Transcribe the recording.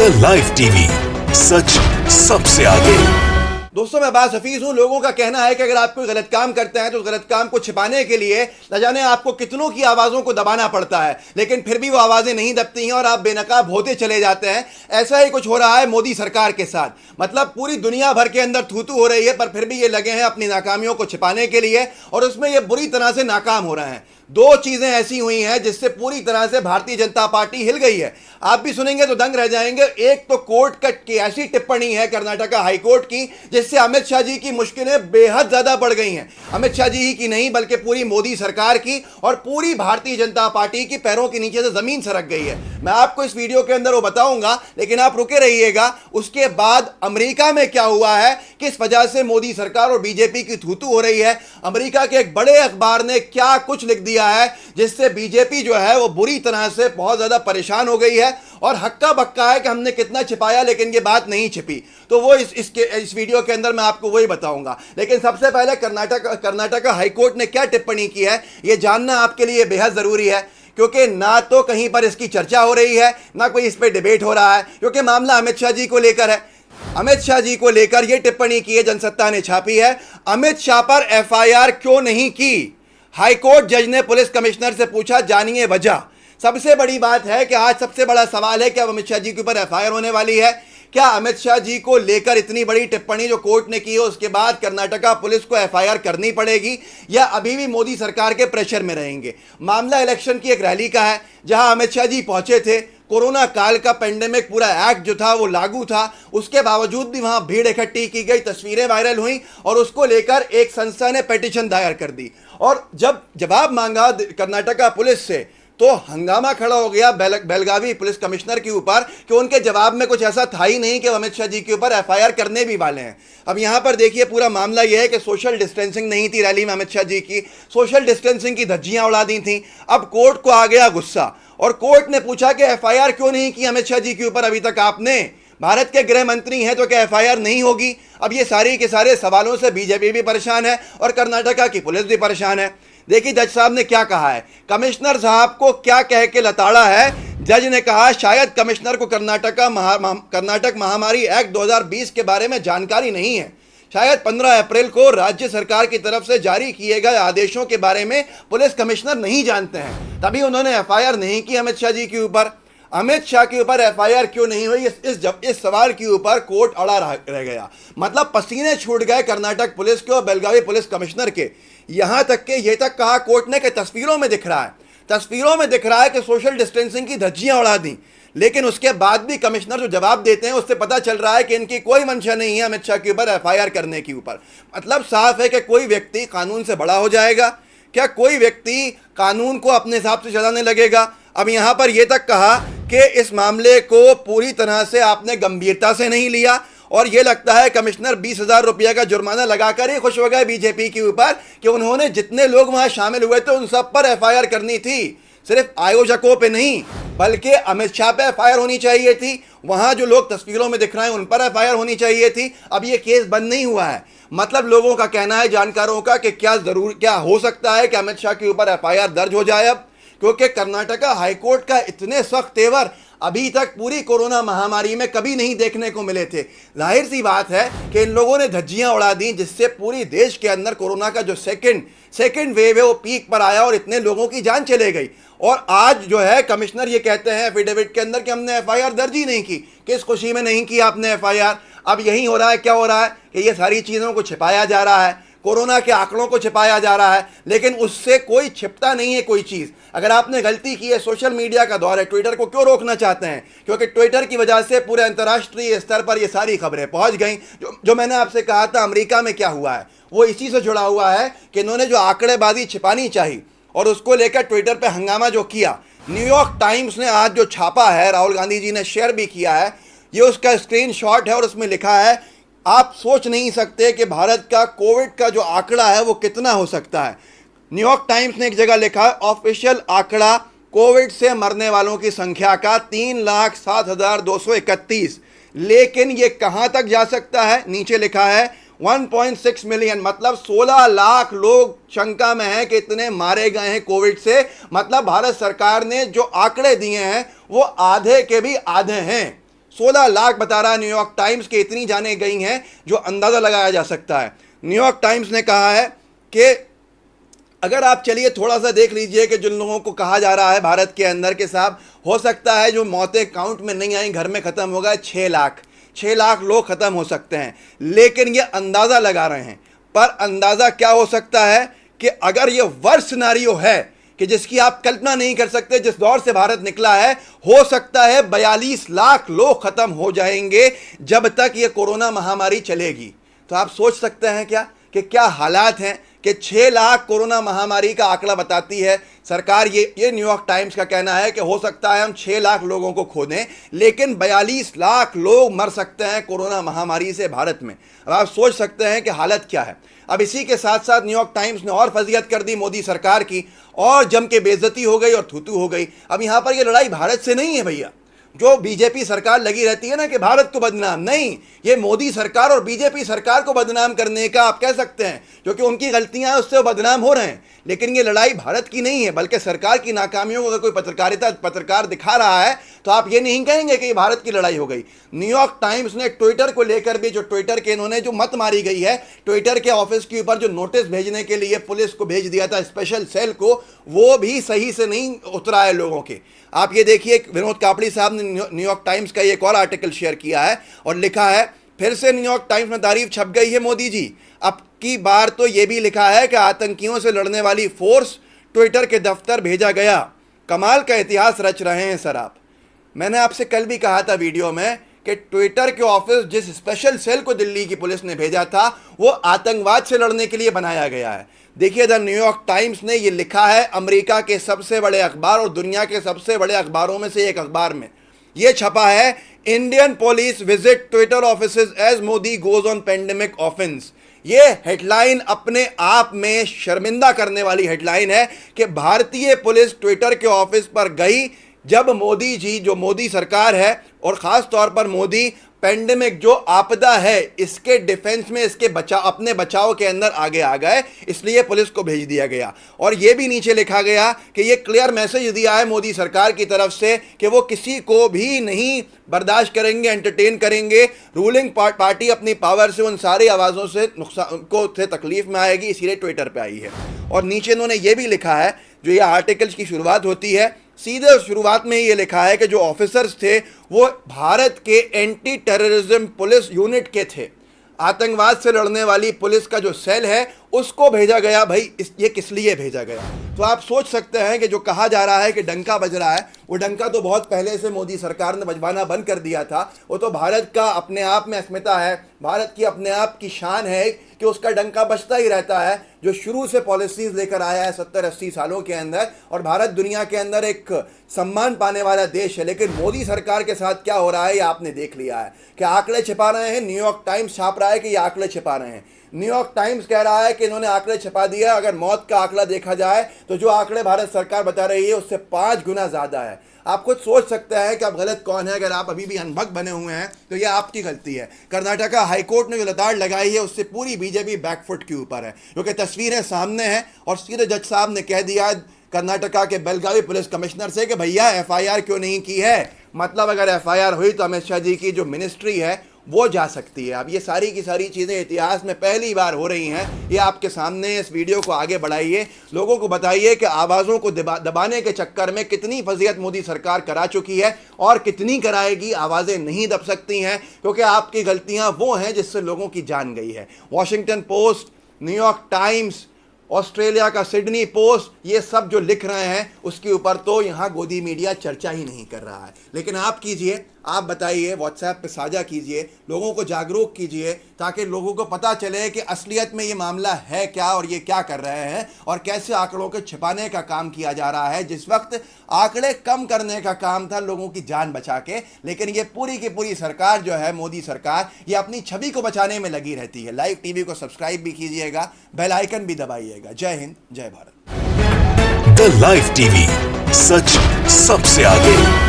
The live TV, सच सबसे आगे। दोस्तों, मैं अब्बास हफीज हूं। लोगों का कहना है कि अगर आप कोई गलत काम करते हैं तो उस गलत काम को छिपाने के लिए न जाने आपको कितनों की आवाज़ों को दबाना पड़ता है, लेकिन फिर भी वो आवाज़ें नहीं दबती हैं और आप बेनकाब होते चले जाते हैं। ऐसा ही कुछ हो रहा है मोदी सरकार के साथ। मतलब पूरी दुनिया भर के अंदर थू-थू हो रही है, पर फिर भी ये लगे हैं अपनी नाकामियों को छिपाने के लिए, और उसमें ये बुरी तरह से नाकाम हो रहे हैं। दो चीजें ऐसी हुई हैं जिससे पूरी तरह से भारतीय जनता पार्टी हिल गई है। आप भी सुनेंगे तो दंग रह जाएंगे। एक तो कोर्ट की ऐसी टिप्पणी है कर्नाटका हाईकोर्ट की, जिससे अमित शाह जी की मुश्किलें बेहद ज्यादा बढ़ गई हैं। अमित शाह जी ही की नहीं, बल्कि पूरी मोदी सरकार की और पूरी भारतीय जनता पार्टी की पैरों के नीचे से जमीन सरक गई है। मैं आपको इस वीडियो के अंदर वो बताऊंगा, लेकिन आप रुके रहिएगा। उसके बाद अमेरिका में क्या हुआ है, किस वजह से मोदी सरकार और बीजेपी की थूथू हो रही है, अमेरिका के एक बड़े अखबार ने क्या कुछ लिख दिया है जिससे बीजेपी जो है वो बुरी तरह से बहुत ज्यादा परेशान हो गई है, और हक्का बक्का है कि हमने कितना छिपाया लेकिन ये बात नहीं छिपी। तो वो इस वीडियो के अंदर मैं आपको वही बताऊंगा। लेकिन सबसे पहले कर्नाटका हाईकोर्ट ने क्या टिप्पणी की है ये जानना आपके लिए बेहद जरूरी है, क्योंकि ना तो कहीं पर इसकी चर्चा हो रही है, ना कोई इस पर डिबेट हो रहा है, क्योंकि मामला अमित शाह जी को लेकर है। अमित शाह जी को लेकर यह टिप्पणी की है, जनसत्ता ने छापी है। अमित शाह पर एफआईआर क्यों नहीं की? हाईकोर्ट जज ने पुलिस कमिश्नर से पूछा, जानिए वजह। सबसे बड़ी बात है कि आज सबसे बड़ा सवाल है कि अब अमित शाह जी के ऊपर एफआईआर होने वाली है। क्या अमित शाह जी को लेकर इतनी बड़ी टिप्पणी जो कोर्ट ने की है उसके बाद कर्नाटका पुलिस को एफआईआर करनी पड़ेगी, या अभी भी मोदी सरकार के प्रेशर में रहेंगे? मामला इलेक्शन की एक रैली का है जहां अमित शाह जी पहुंचे थे। कोरोना काल का पेंडेमिक पूरा एक्ट जो था वो लागू था, उसके बावजूद भी वहां भीड़ इकट्ठी की गई, तस्वीरें वायरल हुई और उसको लेकर एक संस्था ने पिटीशन दायर कर दी। और जब जवाब मांगा कर्नाटका पुलिस से तो हंगामा खड़ा हो गया बेलगावी पुलिस कमिश्नर के ऊपर कि उनके जवाब में कुछ ऐसा था ही नहीं कि अमित शाह जी के ऊपर एफआईआर करने भी वाले हैं। अब यहां पर देखिए, पूरा मामला यह है कि सोशल डिस्टेंसिंग नहीं थी रैली में अमित शाह जी की, सोशल डिस्टेंसिंग की धज्जियां उड़ा दी थी। अब कोर्ट को आ गया गुस्सा और कोर्ट ने पूछा कि एफआईआर क्यों नहीं की अमित शाह जी के ऊपर? अभी तक आपने भारत के गृह मंत्री हैं तो क्या एफआईआर नहीं होगी? अब ये सारे के सारे सवालों से बीजेपी भी परेशान है और कर्नाटका की पुलिस भी परेशान है। देखिए जज साहब ने क्या कहा है, कमिश्नर साहब को क्या कह के लताड़ा है। जज ने कहा, शायद कमिश्नर को कर्नाटक महामारी एक्ट 2020 के बारे में जानकारी नहीं है। शायद 15 अप्रैल को राज्य सरकार की तरफ से जारी किए गए आदेशों के बारे में पुलिस कमिश्नर नहीं जानते हैं, तभी उन्होंने एफआईआर नहीं की अमित शाह जी के ऊपर। अमित शाह के ऊपर एफआईआर क्यों नहीं हुई, इस सवाल के ऊपर कोर्ट अड़ा रह गया। मतलब पसीने छूट गए कर्नाटक पुलिस के और बेलगावी पुलिस कमिश्नर के। यहां तक के ये तक कहा कोर्ट ने कि तस्वीरों में दिख रहा है कि सोशल डिस्टेंसिंग की धज्जियां उड़ा दी, लेकिन उसके बाद भी कमिश्नर जो जवाब देते हैं उससे पता चल रहा है कि इनकी कोई मंशा नहीं है अमित शाह के ऊपर एफआईआर करने के ऊपर। मतलब साफ है कि कोई व्यक्ति कानून से बड़ा हो जाएगा, क्या कोई व्यक्ति कानून को अपने हिसाब से चलाने लगेगा? अब यहां पर यह तक कहा कि इस मामले को पूरी तरह से आपने गंभीरता से नहीं लिया, और यह लगता है कमिश्नर 20,000 रुपये का जुर्माना लगाकर ही खुश हो गए बीजेपी के ऊपर कि उन्होंने जितने लोग वहां शामिल हुए थे उन सब पर एफआईआर करनी थी। सिर्फ आयोजकों पे नहीं, बल्कि अमित शाह पे एफआईआर होनी चाहिए थी। वहां जो लोग तस्वीरों में दिख रहे हैं उन पर एफआईआर होनी चाहिए थी। अब ये केस बंद नहीं हुआ है। मतलब लोगों का कहना है, जानकारों का, कि क्या हो सकता है कि अमित शाह के ऊपर एफआईआर दर्ज हो जाए अब, क्योंकि कर्नाटका हाईकोर्ट का इतने सख्त तेवर अभी तक पूरी कोरोना महामारी में कभी नहीं देखने को मिले थे। जाहिर सी बात है कि इन लोगों ने धज्जियां उड़ा दी, जिससे पूरी देश के अंदर कोरोना का जो सेकंड वेव है वो पीक पर आया और इतने लोगों की जान चले गई। और आज जो है कमिश्नर ये कहते हैं एफिडेविट के अंदर कि हमने एफआईआर दर्ज ही नहीं की। किस खुशी में नहीं की आपने एफआईआर? अब यही हो रहा है, क्या हो रहा है कि ये सारी चीज़ों को छिपाया जा रहा है, कोरोना के आंकड़ों को छिपाया जा रहा है, लेकिन उससे कोई छिपता नहीं है कोई चीज़। अगर आपने गलती की है, सोशल मीडिया का दौर है, ट्विटर को क्यों रोकना चाहते हैं? क्योंकि ट्विटर की वजह से पूरे अंतर्राष्ट्रीय स्तर पर ये सारी खबरें पहुंच गई। जो मैंने आपसे कहा था अमेरिका में क्या हुआ है, वो इसी से जुड़ा हुआ है कि इन्होंने जो आंकड़ेबाजी छिपानी चाहिए और उसको लेकर ट्विटर पर हंगामा जो किया। न्यूयॉर्क टाइम्स ने आज जो छापा है, राहुल गांधी जी ने शेयर भी किया है, ये उसका स्क्रीनशॉट है और उसमें लिखा है, आप सोच नहीं सकते कि भारत का कोविड का जो आंकड़ा है वो कितना हो सकता है। न्यूयॉर्क टाइम्स ने एक जगह लिखा है, ऑफिशियल आंकड़ा कोविड से मरने वालों की संख्या का 3,07,231, लेकिन ये कहां तक जा सकता है? नीचे लिखा है 1.6 मिलियन, मतलब 16 लाख लोग शंका में हैं कि इतने मारे गए हैं कोविड से। मतलब भारत सरकार ने जो आंकड़े दिए हैं वो आधे के भी आधे हैं। 16 लाख बता रहा है न्यूयॉर्क टाइम्स के। इतनी जानें गई हैं जो अंदाज़ा लगाया जा सकता है। न्यूयॉर्क टाइम्स ने कहा है कि अगर आप चलिए थोड़ा सा देख लीजिए कि जिन लोगों को कहा जा रहा है भारत के अंदर के साहब हो सकता है जो मौतें काउंट में नहीं आई, घर में ख़त्म हो गए 6 लाख लोग ख़त्म हो सकते हैं, लेकिन ये अंदाज़ा लगा रहे हैं। पर अंदाज़ा क्या हो सकता है कि अगर ये वर्स्ट सिनेरियो है कि जिसकी आप कल्पना नहीं कर सकते, जिस दौर से भारत निकला है, हो सकता है 42 लाख लोग ख़त्म हो जाएंगे जब तक ये कोरोना महामारी चलेगी। तो आप सोच सकते हैं क्या हालात हैं कि 6 लाख कोरोना महामारी का आंकड़ा बताती है सरकार। ये न्यूयॉर्क टाइम्स का कहना है कि हो सकता है हम 6 लाख लोगों को खो दें, लेकिन 42 लाख लोग मर सकते हैं कोरोना महामारी से भारत में। अब आप सोच सकते हैं कि हालत क्या है। अब इसी के साथ साथ न्यूयॉर्क टाइम्स ने और फजीहत कर दी मोदी सरकार की, और जम के बेइज्जती हो गई और थूथू हो गई। अब यहाँ पर ये लड़ाई भारत से नहीं है भैया। जो बीजेपी सरकार लगी रहती है ना कि भारत को बदनाम, नहीं, ये मोदी सरकार और बीजेपी सरकार को बदनाम करने का आप कह सकते हैं, क्योंकि उनकी गलतियां हैं उससे वो बदनाम हो रहे हैं। लेकिन ये लड़ाई भारत की नहीं है, बल्कि सरकार की नाकामियों को अगर कोई पत्रकार दिखा रहा है तो आप ये नहीं कहेंगे कि ये भारत की लड़ाई हो गई। न्यूयॉर्क टाइम्स ने ट्विटर को लेकर भी, जो ट्विटर के इन्होंने जो मत मारी गई है, ट्विटर के ऑफिस के ऊपर जो नोटिस भेजने के लिए पुलिस को भेज दिया था स्पेशल सेल को, वो भी सही से नहीं उतरा है लोगों के। आप ये देखिए, विनोद कापड़ी साहब ने न्यूयॉर्क टाइम्स का एक और आर्टिकल शेयर किया है और लिखा है, फिर से न्यूयॉर्क टाइम्स में तारीफ छप गई है मोदी जी। अब की बार तो ये भी लिखा है कि आतंकियों से लड़ने वाली फोर्स ट्विटर के दफ्तर भेजा गया। कमाल का इतिहास रच रहे हैं सर आप। मैंने आपसे कल भी कहा था वीडियो में कि ट्विटर के ऑफिस जिस स्पेशल सेल को दिल्ली की पुलिस ने भेजा था, वो आतंकवाद से लड़ने के लिए बनाया गया है। देखिए, द न्यूयॉर्क टाइम्स ने ये लिखा है, अमेरिका के सबसे बड़े अखबार और दुनिया के सबसे बड़े अखबारों में से एक अखबार में ये छपा है, Indian police visit Twitter offices as Modi goes on pandemic offence. ये हेडलाइन अपने आप में शर्मिंदा करने वाली हेडलाइन है कि भारतीय पुलिस ट्विटर के ऑफिस पर गई जब मोदी जी, जो मोदी सरकार है और ख़ास तौर पर मोदी, पेंडेमिक जो आपदा है इसके डिफेंस में, इसके अपने बचाव के अंदर आगे आ गए, इसलिए पुलिस को भेज दिया गया। और ये भी नीचे लिखा गया कि ये क्लियर मैसेज दिया है मोदी सरकार की तरफ से कि वो किसी को भी नहीं बर्दाश्त करेंगे, एंटरटेन करेंगे। रूलिंग पार्टी अपनी पावर से उन सारी आवाज़ों से से तकलीफ में आएगी, इसीलिए ट्विटर पे आई है। और नीचे इन्होंने ये भी लिखा है, जो ये आर्टिकल्स की शुरुआत होती है, सीधे शुरुआत में ये लिखा है कि जो ऑफिसर्स थे वो भारत के एंटी टेररिज्म पुलिस यूनिट के थे। आतंकवाद से लड़ने वाली पुलिस का जो सेल है उसको भेजा गया। भाई ये किस लिए भेजा गया? तो आप सोच सकते हैं कि जो कहा जा रहा है कि डंका बज रहा है, वो डंका तो बहुत पहले से मोदी सरकार ने बजवाना बंद कर दिया था। वो तो भारत का अपने आप में अस्मिता है, भारत की अपने आप की शान है कि उसका डंका बजता ही रहता है, जो शुरू से पॉलिसीज लेकर आया है 70-80 सालों के अंदर। और भारत दुनिया के अंदर एक सम्मान पाने वाला देश है। लेकिन मोदी सरकार के साथ क्या हो रहा है ये आपने देख लिया है कि आंकड़े छिपा रहे हैं। न्यूयॉर्क टाइम्स छाप रहा है कि ये आंकड़े छिपा रहे हैं। न्यूयॉर्क टाइम्स कह रहा है कि इन्होंने आंकड़े छपा दिया। अगर मौत का आंकड़ा देखा जाए तो जो आंकड़े भारत सरकार बता रही है उससे 5 गुना ज़्यादा है। आप खुद सोच सकते हैं कि आप गलत कौन है। अगर आप अभी भी अनभक्त बने हुए हैं तो यह आपकी गलती है। कर्नाटका हाईकोर्ट ने जो लताड़ लगाई है उससे पूरी बीजेपी बैकफुट के ऊपर है, क्योंकि तस्वीरें सामने हैं और सीधे जज साहब ने कह दिया कर्नाटका के बेलगावी पुलिस कमिश्नर से कि भैया एफआईआर क्यों नहीं की है। मतलब अगर एफआईआर हुई तो अमित शाह जी की जो मिनिस्ट्री है वो जा सकती है। अब ये सारी की सारी चीज़ें इतिहास में पहली बार हो रही हैं। ये आपके सामने, इस वीडियो को आगे बढ़ाइए, लोगों को बताइए कि आवाज़ों को दबाने के चक्कर में कितनी फजीहत मोदी सरकार करा चुकी है और कितनी कराएगी। आवाज़ें नहीं दब सकती हैं, क्योंकि आपकी गलतियां वो हैं जिससे लोगों की जान गई है। Washington post, New York times, Australia का सिडनी पोस्ट, ये सब जो लिख रहे हैं उसके ऊपर तो यहाँ गोदी मीडिया चर्चा ही नहीं कर रहा है। लेकिन आप कीजिए, आप बताइए, व्हाट्सएप पे साझा कीजिए, लोगों को जागरूक कीजिए, ताकि लोगों को पता चले कि असलियत में ये मामला है क्या और ये क्या कर रहे हैं और कैसे आंकड़ों के छिपाने का काम किया जा रहा है, जिस वक्त आंकड़े कम करने का काम था लोगों की जान बचा के। लेकिन ये पूरी की पूरी सरकार जो है, मोदी सरकार, ये अपनी छवि को बचाने में लगी रहती है। लाइव टीवी को सब्सक्राइब भी कीजिएगा, बेल आइकन भी दबाइएगा। जय हिंद, जय भारत। द लाइव टीवी, सच सबसे आगे।